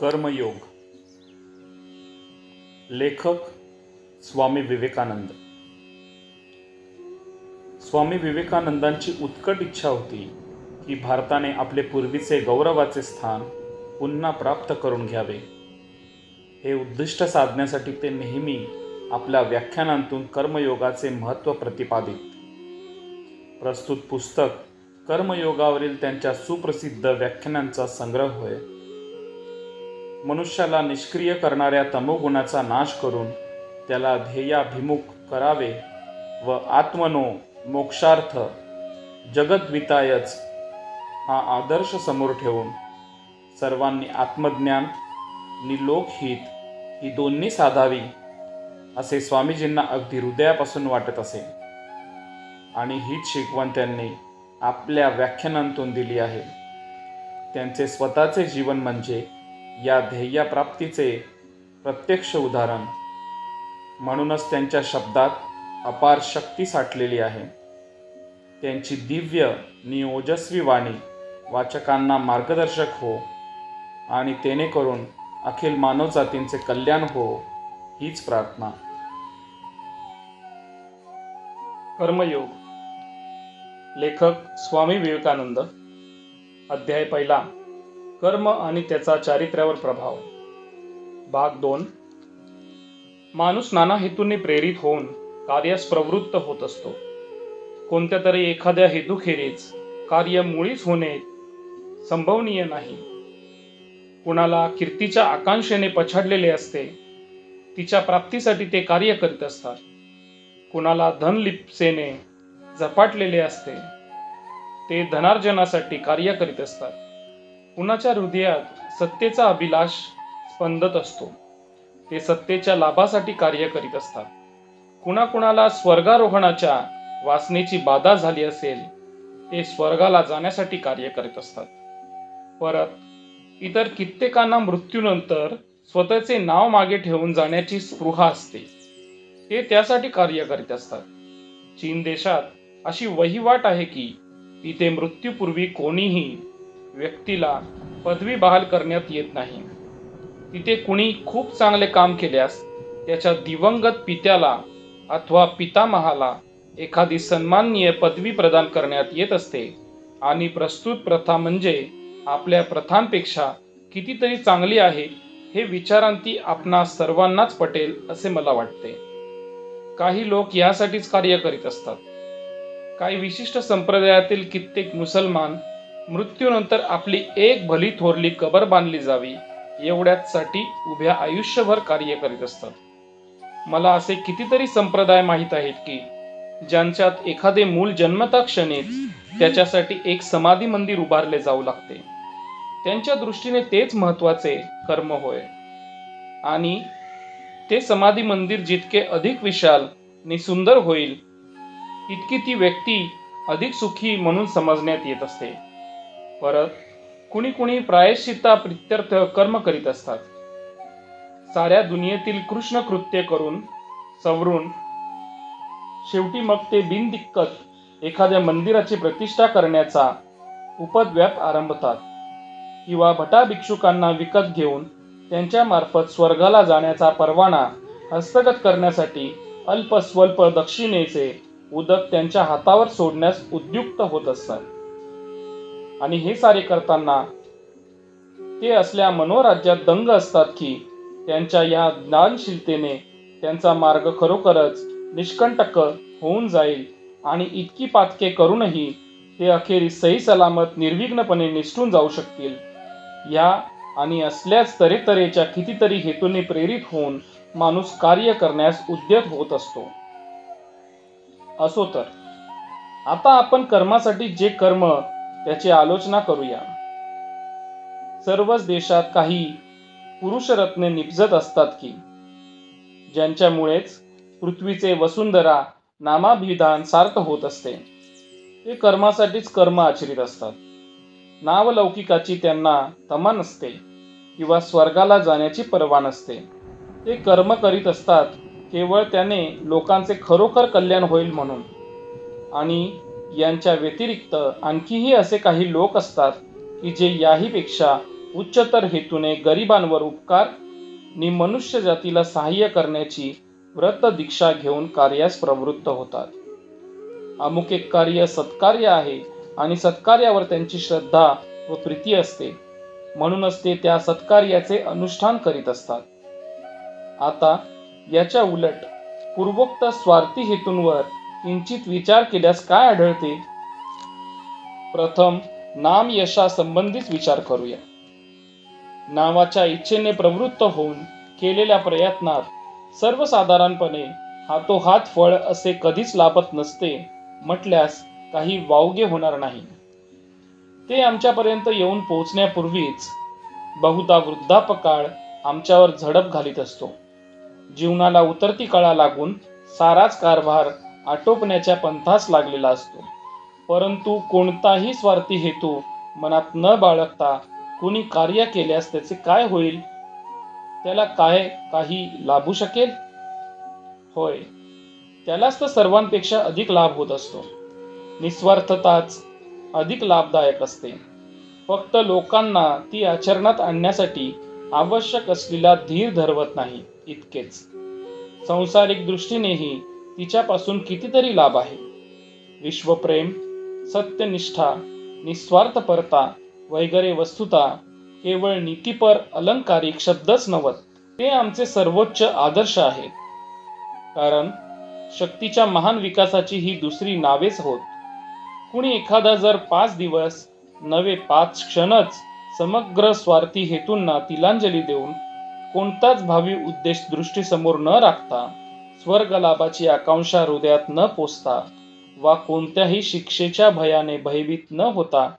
कर्मयोग. लेखक स्वामी विवेकानंद. स्वामी विवेकानंदांची उत्कट इच्छा होती की भारताने आपले पूर्वीचे गौरवाचे स्थान पुन्हा प्राप्त करून घ्यावे. हे उद्दिष्ट साधण्यासाठी ते नेहमी आपल्या व्याख्यानांतून कर्मयोगाचे महत्त्व प्रतिपादित. प्रस्तुत पुस्तक कर्मयोगावरील त्यांच्या सुप्रसिद्ध व्याख्यानांचा संग्रह होय. मनुष्याला निष्क्रिय करणाऱ्या तमोगुणाचा नाश करून त्याला ध्येयाभिमुख करावे व आत्मनो मोक्षार्थ जगद्वितायच हा आदर्श समोर ठेवून सर्वांनी आत्मज्ञान नि लोकहित ही दोन्ही साधावी असे स्वामीजींना अगदी हृदयापासून वाटत असे. आणि हीच शिकवण त्यांनी आपल्या व्याख्यानांतून दिली आहे. त्यांचे स्वतःचे जीवन म्हणजे या ध्येयप्राप्तीचे प्रत्यक्ष उदाहरण. म्हणूनच त्यांच्या शब्दात अपार शक्ती साठलेली आहे. त्यांची दिव्य नि ओजस्वी वाणी वाचकांना मार्गदर्शक हो आणि तेने करून अखिल मानवजातींचे कल्याण हो, हीच प्रार्थना. कर्मयोग. लेखक स्वामी विवेकानंद. अध्याय 1. कर्म आणि त्याचा चारित्र्यावर प्रभाव. भाग 2. माणूस नाना हेतूंनी प्रेरित होऊन कार्यास प्रवृत्त होत असतो. कोणत्या तरी एखाद्या हेतूखेरीज कार्य मुळीच होणे संभवनीय नाही. कुणाला कीर्तीच्या आकांक्षेने पछाडलेले असते, तिच्या प्राप्तीसाठी ते कार्य करीत असतात. कुणाला धनलिप्सेने झपाटलेले असते, ते धनार्जनासाठी कार्य करीत असतात. कुणाच्या हृदयात सत्तेचा अभिलाष स्पंदत असतो, ते सत्तेच्या लाभासाठी कार्य करीत असतात. कुणाकुणाला स्वर्गारोहणाच्या वासनेची बाधा झाली असेल, ते स्वर्गाला जाण्यासाठी कार्य करीत असतात. परत इतर कित्येकांना मृत्यूनंतर स्वतःचे नाव मागे ठेवून जाण्याची स्पृहा असते, ते त्यासाठी कार्य करीत असतात. चीन देशात अशी वहिवाट आहे की इथे मृत्यूपूर्वी कोणीही व्यक्तीला पदवी बहाल करण्यात येत नाही. तिथे कुणी खूप चांगले काम केल्यास त्याच्या दिवंगत पित्याला अथवा पितामहाला एखादी सन्माननीय पदवी प्रदान करण्यात येत असते. आणि प्रस्तुत प्रथा म्हणजे आपल्या प्रथांपेक्षा कितीतरी चांगली आहे हे विचारांती आपणा सर्वांनाच पटेल असे मला वाटते. काही लोक यासाठीच कार्य करीत असतात. काही विशिष्ट संप्रदायातील कित्येक मुसलमान मृत्यूनंतर आपली एक भली थोरली कबर बांधली जावी एवढ्यासाठी उभ्या आयुष्यभर कार्य करीत असतात. मला असे कितीतरी संप्रदाय माहीत आहेत की ज्यांच्यात एखादे मूल जन्मता क्षणीच त्याच्यासाठी एक समाधी मंदिर उभारले जाऊ लागते. त्यांच्या दृष्टीने तेच महत्त्वाचे कर्म होय. आणि ते समाधी मंदिर जितके अधिक विशाल आणि सुंदर होईल तितकी ती व्यक्ती अधिक सुखी म्हणून समजण्यात येत असते. परत कुणी कुणी प्रायश्चित्ता प्रित्यर्थ कर्म करीत असतात. साऱ्या दुनियेतील कृष्ण कृत्य करून सवरून शेवटी मग ते बिनदिक्कत एखाद्या मंदिराची प्रतिष्ठा करण्याचा उपद्व्याप आरंभतात किंवा भटा भिक्षुकांना विकत घेऊन त्यांच्यामार्फत स्वर्गाला जाण्याचा परवाना हस्तगत करण्यासाठी अल्प स्वल्प दक्षिणेचे उदक त्यांच्या हातावर सोडण्यास उद्युक्त होत असतात. आणि हे सारे करताना ते असल्या मनोराज्यात दंग असतात की त्यांच्या या दानशीलतेने त्यांचा मार्ग खरोखरच निष्कंटक होऊन जाईल आणि इतकी पातके करूनही ते अखेरीस सही सलामत निर्विघ्नपणे निसटून जाऊ शकतील. या आणि असल्याच तऱ्हेतऱ्हेच्या कितीतरी हेतूंनी प्रेरित होऊन माणूस कार्य करण्यास उद्यत होत असतो. असो तर आता आपण कर्मासाठी जे कर्म त्याची आलोचना करूया. सर्वच देशात काही पुरुषरत्ने निपजत असतात की ज्यांच्यामुळेच पृथ्वीचे वसुंधरा नामाभिधान सार्थ होत असते. ते कर्मासाठीच कर्म आचरित असतात. नावलौकिकाची त्यांना तमा नसते किंवा स्वर्गाला जाण्याची पर्वा नसते. ते कर्म करीत असतात केवळ त्याने लोकांचे खरोखर कल्याण होईल म्हणून. आणि यांच्या व्यतिरिक्त आणखीही असे काही लोक असतात की जे याही पेक्षा उच्चतर हेतूने गरिबांवर उपकार नि मनुष्य जातीला सहाय्य करण्याची व्रत दीक्षा घेऊन कार्यास प्रवृत्त होतात. अमुक एक कार्य सत्कार्य आहे आणि सत्कार्यावर त्यांची श्रद्धा व प्रीती असते, म्हणूनच ते त्या सत्कार्याचे अनुष्ठान करीत असतात. आता याच्या उलट पूर्वोक्त स्वार्थी हेतूंवर किंचित विचार केल्यास काय आढळते? प्रथम नाम यशा संबंधीच विचार करूया. नावाच्या इच्छेने प्रवृत्त होऊन केलेल्या प्रयत्नात सर्वसाधारणपणे हातोहात फळ असे कधीच लाभत नसते म्हटल्यास काही वावगे होणार नाही. ते आमच्यापर्यंत येऊन पोहोचण्यापूर्वीच बहुधा वृद्धापकाळ आमच्यावर झडप घालीत असतो. जीवनाला उतरती कळा लागून साराच कारभार आटोपण्याच्या पंथास लागलेला असतो. परंतु कोणताही स्वार्थी हेतू मनात न बाळगता कुणी कार्य केल्यास त्याचे काय होईल? त्याला काय काही लाभू शकेल? होय, त्यालाच तर सर्वांपेक्षा अधिक लाभ होत असतो. निस्वार्थताच अधिक लाभदायक असते. फक्त लोकांना ती आचरणात आणण्यासाठी आवश्यक असलेला धीर धरवत नाही इतकेच. सांसारिक दृष्टीनेही तिच्यापासून कितीतरी लाभ आहे. विश्वप्रेम, सत्यनिष्ठा, निस्वार्थपरता वगैरे वस्तुता केवळ नीतिपर अलंकारिक शब्दच नव्हत, ते आमचे सर्वोच्च आदर्श आहेत. कारण शक्तीच्या महान विकासाची ही दुसरी नावेच होत. कुणी एखादा जर 5 दिवस नवे 5 क्षणच समग्र स्वार्थी हेतूंना तिलांजली देऊन कोणताच भावी उद्देश दृष्टीसमोर न राखता, स्वर्ग लाभाची आकांक्षा हृदयात न पोसता वा कोणत्याही शिक्षेच्या भयाने भयभीत न होता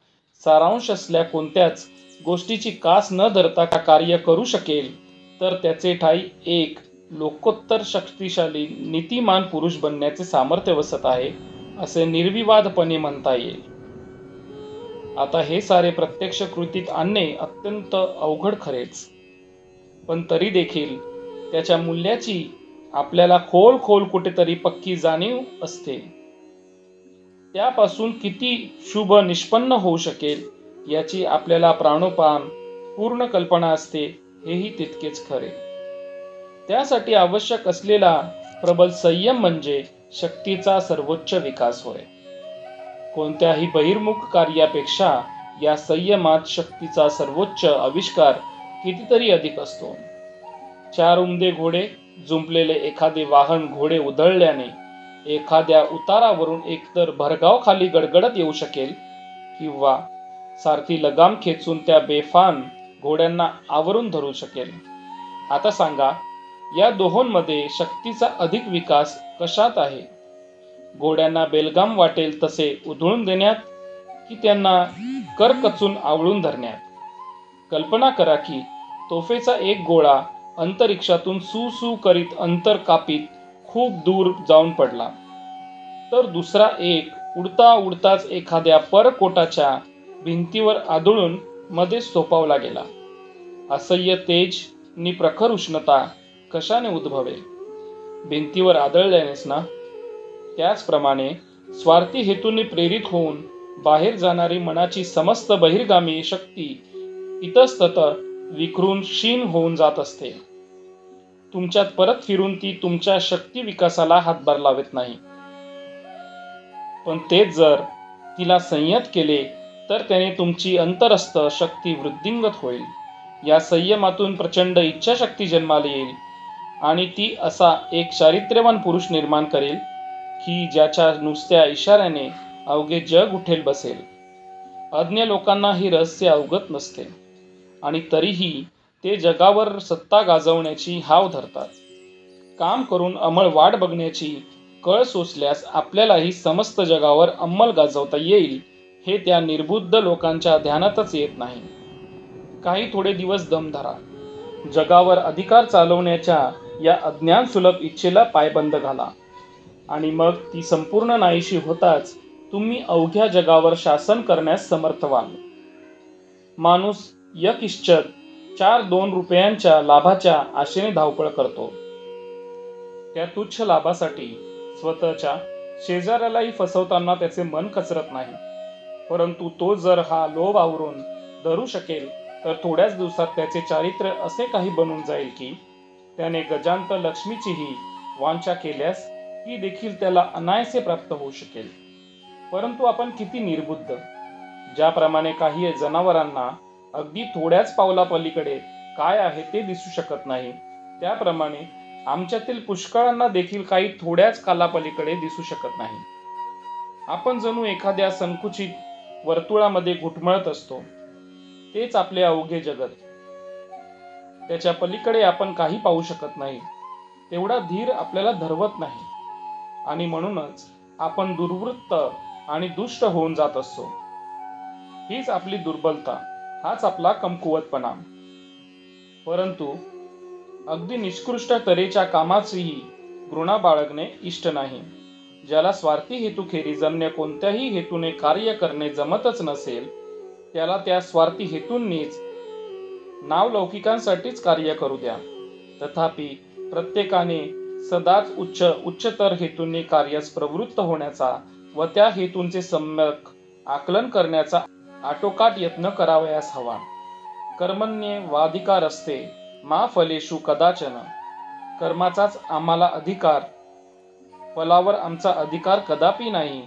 सारांश असल्या कोणत्याच गोष्टीची कास न धरता कार्य करू शकेल, तर त्याचे ठाई एक लोकोत्तर शक्तिशाली नीतिमान पुरुष बनण्याचे सामर्थ्य वसत आहे असे निर्विवादपणे म्हणता येईल. आता हे सारे प्रत्यक्ष कृतीत आणणे अत्यंत अवघड खरेच, पण तरी देखील त्याच्या मूल्याची आपल्याला खोल कुठेतरी पक्की जाणीव असते. त्यापासून किती शुभ निष्पन्न होऊ शकेल याची आपल्याला प्राणोपान पूर्ण कल्पना असते, हेही तितकेच खरे. त्यासाठी आवश्यक असलेला प्रबल संयम म्हणजे शक्तीचा सर्वोच्च विकास होय. कोणत्याही बहिर्मुख कार्यापेक्षा या संयमात शक्तीचा सर्वोच्च आविष्कार कितीतरी अधिक असतो. 4 उमदे घोडे जुंपलेले एखादे वाहन घोडे उधळल्याने एखाद्या उतारावरून एकतर भरधाव खाली गडगडत येऊ शकेल किंवा सारथी लगाम खेचून त्या बेफाम घोड्यांना आवरून धरू शकेल. आता सांगा, या दोहोंमध्ये शक्तीचा अधिक विकास कशात आहे? घोड्यांना बेलगाम वाटेल तसे उधळून देण्यात की त्यांना करकचून आवळून धरण्यात? कल्पना करा की तोफेचा एक गोळा अंतरिक्षातून सू करीत अंतर कापीत खूप दूर जाऊन पडला, तर दुसरा एक उडता उडताच एखाद्या परकोटाच्या भिंतीवर आदळून मध्येच थोपावला गेला. असह्य तेज नि प्रखर उष्णता कशाने उद्भवेल? भिंतीवर आदळल्यानेच ना? त्याचप्रमाणे स्वार्थी हेतूने प्रेरित होऊन बाहेर जाणारी मनाची समस्त बहिर्गामी शक्ती इतस्तत विखरून क्षीण होऊन जात असते. तुमच्यात परत फिरून ती तुमच्या शक्ती विकासाला हातभार लावत नाही. पण तेच जर तिला संयत केले तर त्याने तुमची अंतरस्थ शक्ती वृद्धिंगत होईल. या संयमातून प्रचंड इच्छाशक्ती जन्माला येईल आणि ती असा एक चारित्र्यवान पुरुष निर्माण करेल की ज्याच्या नुसत्या इशाऱ्याने अवघे जग उठेल बसेल. अज्ञ लोकांना ही रहस्य अवगत नसते आणि तरीही ते जगावर सत्ता गाजवण्याची हाव धरतात. काम करून अंमळ वाट बघण्याची कळ सोसल्यास आपल्यालाही समस्त जगावर अंमल गाजवता येईल हे त्या निर्बुद्ध लोकांच्या ध्यानातच येत नाही. काही थोडे दिवस दम धरा. जगावर अधिकार चालवण्याच्या या अज्ञान सुलभ इच्छेला पायबंद घाला आणि मग ती संपूर्ण नाहीशी होताच तुम्ही अवघ्या जगावर शासन करण्यास समर्थ व्हाल. माणूस यकिश्चत 4-2 रुपयांच्या लाभाच्या आशेने धावपळ करतो. त्या तुच्छ लाभासाठी स्वतःच्या शेजाऱ्यालाही फसवताना त्याचे मन कचरत नाही. परंतु तो जर हा लोभ आवरून धरू शकेल तर थोड्याच दिवसात त्याचे चारित्र्य असे काही बनून जाईल की त्याने गजांत लक्ष्मीचीही वांछा केल्यास ती देखील त्याला अनायासे प्राप्त होऊ शकेल. परंतु आपण किती निर्बुद्ध. ज्याप्रमाणे काही जनावरांना अगदी थोड्याच पावलापलीकडे काय आहे ते दिसू शकत नाही, त्याप्रमाणे आमच्यातील पुष्कळांना देखील काही थोड्याच कालापलीकडे दिसू शकत नाही. आपण जणू एखाद्या संकुचित वर्तुळामध्ये घुटमळत असतो. तेच आपले अवघे जगत. त्याच्या पलीकडे आपण काही पाहू शकत नाही. तेवढा धीर आपल्याला धरवत नाही आणि म्हणूनच आपण दुर्वृत्त आणि दुष्ट होऊन जात असतो. हीच आपली दुर्बलता, हाच आपला कमकुवतपणा. परंतु अगदी निष्कृष्ट तऱ्हेच्या कामाचीही घृणा बाळगणे इष्ट नाही. ज्याला स्वार्थी हेतूखेरीज अन्य कोणत्याही हेतूने कार्य करणे जमतच नसेल, त्याला त्या स्वार्थी हेतूंनीच नावलौकिकांसाठीच कार्य करू द्या. तथापि प्रत्येकाने सदाच उच्चतर हेतूंनी कार्यास प्रवृत्त होण्याचा व त्या हेतूंचे सम्यक आकलन करण्याचा आटोकाट यत्न करावयास हवा. कर्मण्येवाधिकार असते मा फलेषु कदाचन. कर्माचाच आम्हाला अधिकार, फलावर आमचा अधिकार कदापि नाही.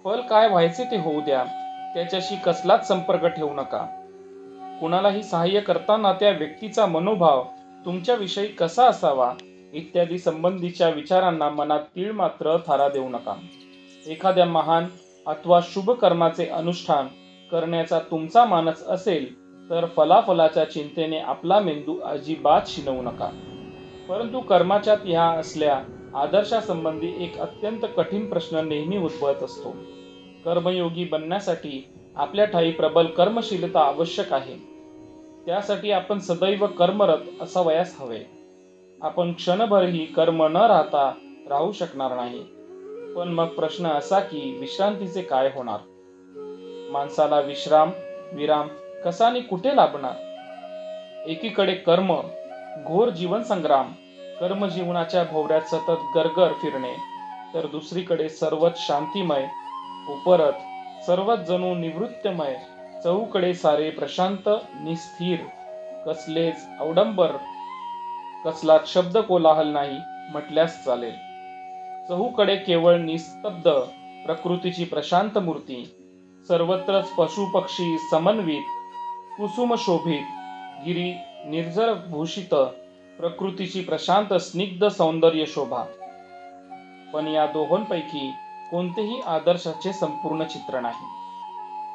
फल काय व्हायचे ते होऊ द्या, त्याच्याशी कसलाच संपर्क ठेवू नका. कुणालाही सहाय्य करताना त्या व्यक्तीचा मनोभाव तुमच्याविषयी कसा असावा इत्यादी संबंधीच्या विचारांना मनात तीळ मात्र थारा देऊ नका. एखाद्या महान अथवा शुभ कर्माचे अनुष्ठान करण्याचा तुमचा मानस असेल तर फलाफलाच्या चिंतेने आपला मेंदू अजिबात शिनवू नका. परंतु कर्माच्या ह्या असल्या आदर्शासंबंधी एक अत्यंत कठीण प्रश्न नेहमी उद्भवत असतो. कर्मयोगी बनण्यासाठी आपल्या ठायी प्रबल कर्मशीलता आवश्यक आहे. त्यासाठी आपण सदैव कर्मरत असावयास हवे. आपण क्षणभरही कर्म न राहता राहू शकणार नाही. पण मग प्रश्न असा की विश्रांतीचे काय होणार? माणसाला विराम कसा आणि कुठे लाभणार? एकीकडे कर्म, घोर जीवनसंग्राम, कर्मजीवनाच्या भोवऱ्यात सतत गरगर फिरणे, तर दुसरीकडे सर्वच शांतिमय, उपरत सर्वच जणू निवृत्तमय, चहूकडे सारे प्रशांत निस्थिर, कसलेच अवडंबर, कसलाच शब्द कोलाहल नाही म्हटल्यास चालेल. चहूकडे केवळ निस्तब्ध प्रकृतीची प्रशांत मूर्ती, सर्वत्रच पशुपक्षी समन्वित, कुसुम शोभित, गिरी निर्जर भूषित प्रकृतीची प्रशांत स्निग्ध सौंदर्य शोभा. पण या दोहोंपैकी कोणतेही आदर्शाचे संपूर्ण चित्र नाही.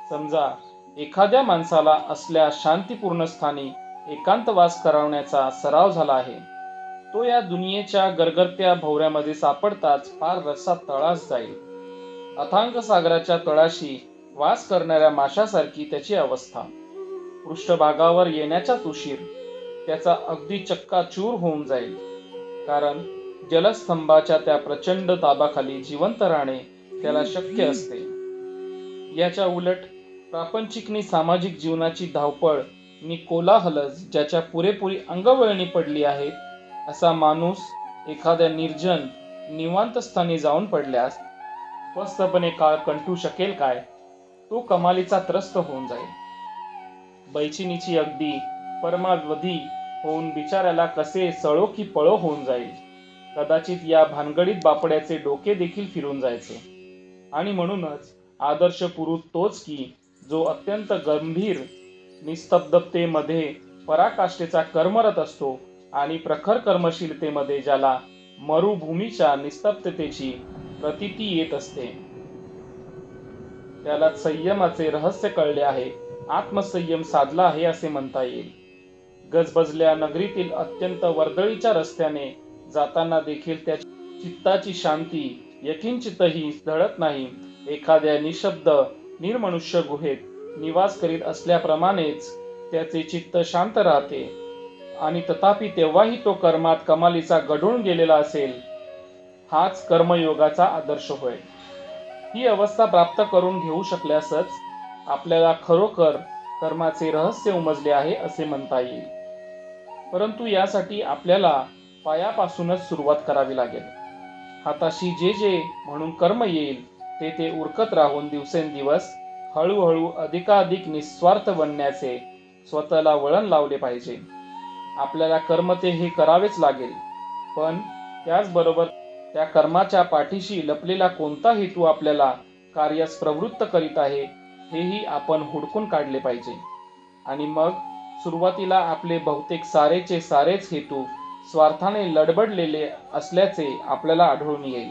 समजा एखाद्या माणसाला असल्या शांतीपूर्ण स्थानी एकांतवास करवण्याचा सराव झाला आहे. तो या दुनियेच्या गरगरत्या भोवऱ्यामध्ये सापडताच फार रस्सा तळास जाईल. अथांग सागराच्या तळाशी वास करणाऱ्या माशासारखी त्याची अवस्था. पृष्ठभागावर येण्याचाच उशीर. त्याचा अगदी चक्काचूर होऊन जाईल. कारण जलस्तंभाच्या त्या प्रचंड दाबाखाली जिवंत राहणे त्याला शक्य असते. याच्या उलट प्रापंचिक सामाजिक जीवनाची धावपळ नि कोलाहलच ज्याच्या पुरेपुरी अंगवळणी पडली आहेत, असा माणूस एखाद्या निर्जन निवांत स्थानी जाऊन पडल्यास स्वस्थपणे काळ कंठू शकेल काय? तो कमालीचा त्रस्त होऊन जाईल. बैचिनीची अगदी परमावधी होऊन बिचाऱ्याला कसे सळो की पळो होऊन जाईल. कदाचित या भानगडीत बापड्याचे डोके देखील फिरून जायचे. आणि म्हणूनच आदर्श पुरुष तोच की जो अत्यंत गंभीर निस्तब्धतेमध्ये पराकाष्ठेचा कर्मरत असतो आणि प्रखर कर्मशीलतेमध्ये ज्याला मरुभूमीच्या निस्तब्धतेची प्रतीती येत असते. त्याला संयमाचे रहस्य कळले आहे, आत्मसंयम साधला आहे असे म्हणता येईल. गजबजल्या नगरीतील अत्यंत वर्दळीच्या रस्त्याने जाताना देखील त्याची चित्ताची शांती यकिंचितही ढळत नाही. एखाद्या निशब्द निर्मनुष्य गुहेत निवास करीत असल्याप्रमाणेच त्याचे चित्त शांत राहते. आणि तथापि तेव्हाही तो कर्मात कमालीचा गढून गेलेला असेल. हाच कर्मयोगाचा आदर्श होय. ही अवस्था प्राप्त करून घेऊ शकल्यासच आपल्याला खरोखर कर्माचे रहस्य उमजले आहे असे म्हणता येईल. परंतु यासाठी आपल्याला पायापासूनच सुरुवात करावी लागेल. हाताशी जे म्हणून कर्म येईल ते उरकत राहून दिवसेंदिवस हळूहळू अधिकाधिक निस्वार्थ बनण्याचे स्वतःला वळण लावले पाहिजे. आपल्याला कर्म ते हे करावेच लागेल, पण त्याचबरोबर त्या कर्माच्या पाठीशी लपलेला कोणता हेतू आपल्याला कार्यास प्रवृत्त करीत आहे हेही आपण हुडकून काढले पाहिजे. आणि मग सुरुवातीला आपले बहुतेक सारेचे सारेच हेतू स्वार्थाने लडबडलेले असल्याचे आपल्याला आढळून येईल.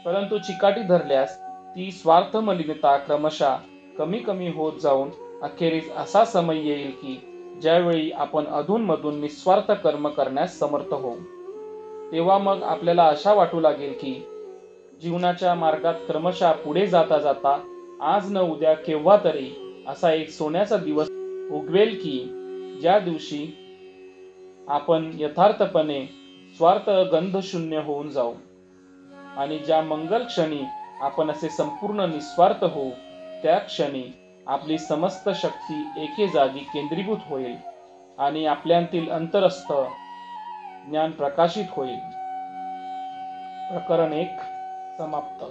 परंतु चिकाटी धरल्यास ती स्वार्थ मलिनता क्रमशः कमी कमी होत जाऊन अखेरीस असा समय येईल की ज्यावेळी आपण अधूनमधून निस्वार्थ कर्म करण्यास समर्थ होऊ. तेव्हा मग आपल्याला आशा वाटू लागेल की जीवनाच्या मार्गात क्रमशः पुढे जाता जाता आज न उद्या केव्हा तरी असा एक सोन्याचा दिवस उगवेल की ज्या दिवशी आपण यथार्थपणे स्वार्थ गंधशून्य होऊन जाऊ. आणि ज्या मंगल क्षणी आपण असे संपूर्ण निस्वार्थ होऊ, त्या क्षणी आपली समस्त शक्ती एके जागी केंद्रीभूत होईल आणि आपल्यातील अंतरस्थ ज्ञान प्रकाशित होईल. प्रकरण 1 समाप्त.